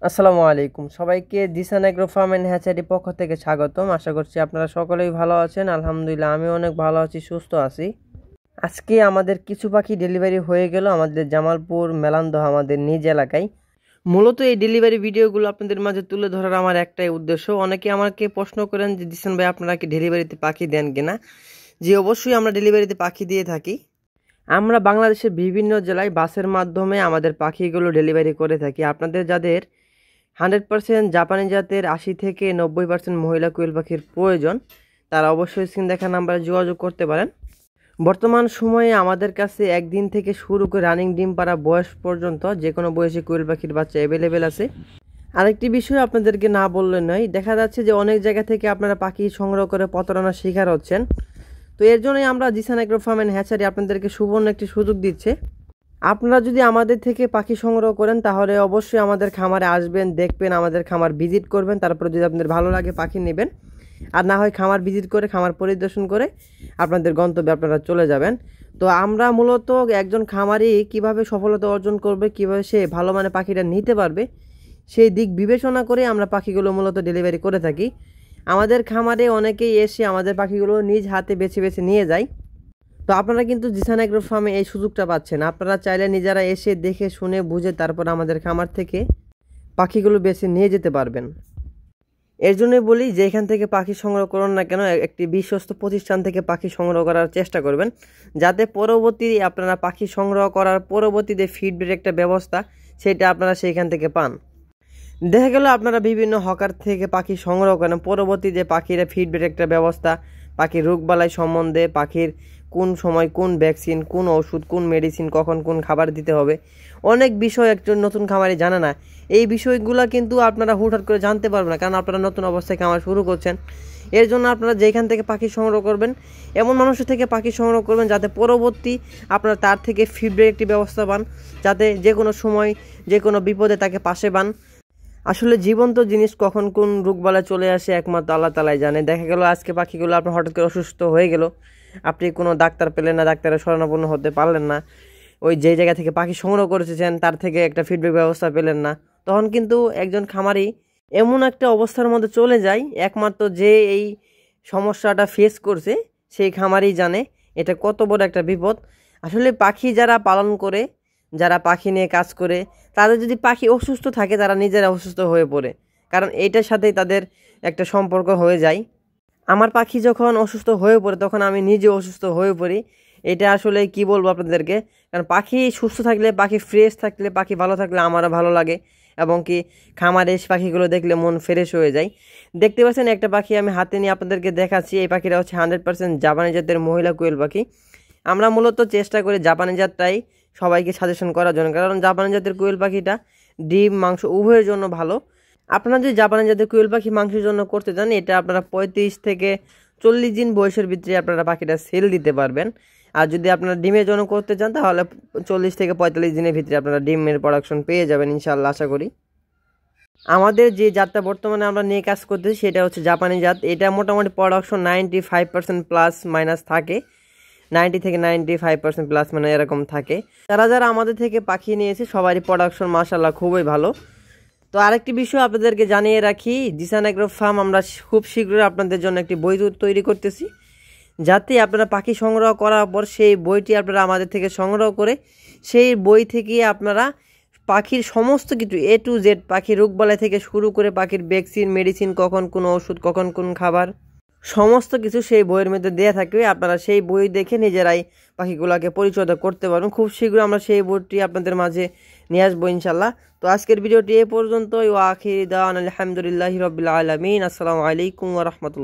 আসসালামু আলাইকুম সবাইকে Dishan Agro Farm and Hatchery পক্ষ থেকে স্বাগতম। আশা করছি আপনারা সকলেই ভালো আছেন। আলহামদুলিল্লাহ আমি অনেক ভালো আছি, সুস্থ আছি। আজকে আমাদের কিছু পাখি ডেলিভারি হয়ে গেল আমাদের জামালপুর মেলান্দহ আমাদের নিজ এলাকায়। মূলত এই ডেলিভারি ভিডিওগুলো আপনাদের মাঝে তুলে ধরার আমার একটাই উদ্দেশ্য। অনেকে আমাকে প্রশ্ন করেন যে দিশান ভাই আপনারা কি ডেলিভারিতে পাখি দেন কিনা। যে অবশ্যই আমরা ডেলিভারিতে পাখি দিয়ে থাকি। আমরা বাংলাদেশের বিভিন্ন জেলায় বাসের মাধ্যমে আমাদের পাখিগুলো ডেলিভারি করে থাকি। আপনাদের যাদের 100% জাপানি জাতের 80 থেকে 90% মহিলা কোয়েল পাখির প্রয়োজন, তারা অবশ্যই স্ক্রিন দেখা নাম্বারে যোগাযোগ করতে পারেন। বর্তমান সময়ে আমাদের কাছে একদিন থেকে শুরু করে রানিং ডিম পাড়া বয়স পর্যন্ত যে কোনো বয়সী কোয়েল পাখির বাচ্চা অ্যাভেলেবেল আছে। আরেকটি বিষয় আপনাদেরকে না বললে নয়, দেখা যাচ্ছে যে অনেক জায়গা থেকে আপনারা পাখি সংগ্রহ করে প্রতারণার শিকার হচ্ছেন। তো এর জন্যই আমরা Jisan Agro Farm and Hatchery আপনাদেরকে সুবর্ণ একটি সুযোগ দিচ্ছে। আপনারা যদি আমাদের থেকে পাখি সংগ্রহ করেন তাহলে অবশ্যই আমাদের খামারে আসবেন, দেখবেন, আমাদের খামার ভিজিট করবেন। তারপরে যদি আপনাদের ভালো লাগে পাখি নেবেন, আর না হয় খামার ভিজিট করে খামার পরিদর্শন করে আপনাদের গন্তব্যে আপনারা চলে যাবেন। তো আমরা মূলত একজন খামারি কিভাবে সফলতা অর্জন করবে, কিভাবে সে ভালো মানে পাখিটা নিতে পারবে, সেই দিক বিবেচনা করে আমরা পাখিগুলো মূলত ডেলিভারি করে থাকি। আমাদের খামারে অনেকেই এসে আমাদের পাখিগুলো নিজ হাতে বেছে বেছে নিয়ে যায়। তো আপনারা কিন্তু জিসান এগ্রো ফার্মে এই সুযোগটা পাচ্ছেন। আপনারা চাইলে নিজেরা এসে দেখে শুনে বুঝে তারপর আমাদের খামার থেকে পাখিগুলো বেছে নিয়ে যেতে পারবেন। এর জন্যই বলি যে এখান থেকে পাখি সংগ্রহ করুন না কেন, একটি বিশ্বস্ত প্রতিষ্ঠান থেকে পাখি সংগ্রহ করার চেষ্টা করবেন, যাতে পরবর্তী আপনারা পাখি সংগ্রহ করার পরবর্তীতে ফিডব্যাক একটা ব্যবস্থা সেটা আপনারা সেইখান থেকে পান। দেখা গেল আপনারা বিভিন্ন হকার থেকে পাখি সংগ্রহ করেন, পরবর্তীতে পাখিরা ফিডব্যাক একটা ব্যবস্থা, পাখির রোগবালাই সম্বন্ধে, পাখির কোন সময় কোন ভ্যাকসিন, কোন ওষুধ, কোন মেডিসিন, কখন কোন খাবার দিতে হবে, অনেক বিষয় একজন নতুন খামারি জানে না। এই বিষয়গুলো কিন্তু আপনারা হুটহাট করে জানতে পারবেন না, কারণ আপনারা নতুন অবস্থায় খামার শুরু করছেন। এর জন্য আপনারা যেখান থেকে পাখি সংগ্রহ করবেন এমন মানুষের থেকে পাখি সংগ্রহ করবেন যাতে পরবর্তী আপনারা তার থেকে ফিডব্যাক একটি ব্যবস্থা পান, যাতে যে কোনো সময় যে কোনো বিপদে তাকে পাশে পান। আসলে জীবন্ত জিনিস কখন কোন রোগবালাই চলে আসে একমাত্র আল্লাহ তাআলাই জানে। দেখা গেল আজকে পাখিগুলো আপনার হঠাৎ করে অসুস্থ হয়ে গেল, আপনি কোনো ডাক্তার পেলেন না, ডাক্তারের শরণাপন্ন হতে পারলেন না, ওই যে জায়গা থেকে পাখি সংগ্রহ করেছেন তার থেকে একটা ফিডব্যাক ব্যবস্থা পেলেন না, তখন কিন্তু একজন খামারি এমন একটা অবস্থার মধ্যে চলে যায়, একমাত্র যে এই সমস্যাটা ফেস করছে সেই খামারই জানে এটা কত বড় একটা বিপদ। আসলে পাখি যারা পালন করে, যারা পাখি নিয়ে কাজ করে, তাদের যদি পাখি অসুস্থ থাকে তারা নিজেরা অসুস্থ হয়ে পড়ে, কারণ এইটার সাথেই তাদের একটা সম্পর্ক হয়ে যায়। আমার পাখি যখন অসুস্থ হয়ে পড়ে তখন আমি নিজে অসুস্থ হয়ে পড়ি। এটা আসলে কি বলবো আপনাদেরকে, কারণ পাখি সুস্থ থাকলে, পাখি ফ্রেশ থাকলে, পাখি ভালো থাকলে আমারও ভালো লাগে, এবং কি খামারে এসে পাখিগুলো দেখলে মন ফ্রেশ হয়ে যায়। দেখতে পাচ্ছেন একটা পাখি আমি হাতে নিয়ে আপনাদেরকে দেখাচ্ছি। এই পাখিটা হচ্ছে 100% জাপানি জাতের মহিলা কোয়েল পাখি। আমরা মূলত চেষ্টা করি জাপানি জাতটাই সবাইকে সাজেশন করার জন্য, কারণ জাপানি জাতের কোয়েল পাখিটা ডিম মাংস উভয়ের জন্য ভালো। আপনারা যদি জাপানি জাতের কোয়েল পাখি মাংসের জন্য করতে চান, এটা আপনারা 35 থেকে 40 দিন বয়সের ভিতরে আপনারা পাখিটা সেল দিতে পারবেন। আর যদি আপনারা ডিমের জন্য করতে চান তাহলে 40 থেকে 45 দিনের ভিতরে আপনারা ডিমের প্রোডাকশন পেয়ে যাবেন ইনশাআল্লাহ, আশা করি। আমাদের যে জাতটা বর্তমানে আমরা নিয়ে কাজ করতেছি সেটা হচ্ছে জাপানি জাত। এটা মোটামুটি প্রোডাকশন 95% প্লাস মাইনাস থাকে, 90 থেকে 95% প্লাস মানে এরকম থাকে। যারা যারা আমাদের থেকে পাখি নিয়েছে সবারই প্রোডাকশন মাশাআল্লাহ খুবই ভালো। তো আরেকটি বিষয় আপনাদেরকে জানিয়ে রাখি, জিসান এগ্রো ফার্ম আমরা খুব শীঘ্রই আপনাদের জন্য একটি বই তৈরি করতেছি, যাতে আপনারা পাখি সংগ্রহ করার পর সেই বইটি আপনারা আমাদের থেকে সংগ্রহ করে সেই বই থেকে আপনারা পাখির সমস্ত কিছু A to Z, পাখির রোগবালাই থেকে শুরু করে পাখির ভ্যাকসিন, মেডিসিন, কখন কোন ওষুধ, কখন কোন খাবার, সমস্ত কিছু সেই বইয়ের মধ্যে দেওয়া থাকবে। আপনারা সেই বই দেখে নিজেরাই পাখিগুলোকে পরিচর্যা করতে পারবেন। খুব শীঘ্রই আমরা সেই বইটি আপনাদের মাঝে নিয়ে আসবো ইনশাল্লাহ। তো আজকের ভিডিওটি এ পর্যন্তই। ওয়া আখিরি দাওয়ানা আলহামদুলিল্লাহি রাব্বিল আলামিন। আসসালামু আলাইকুম ওয়া রাহমাতুল্লাহ।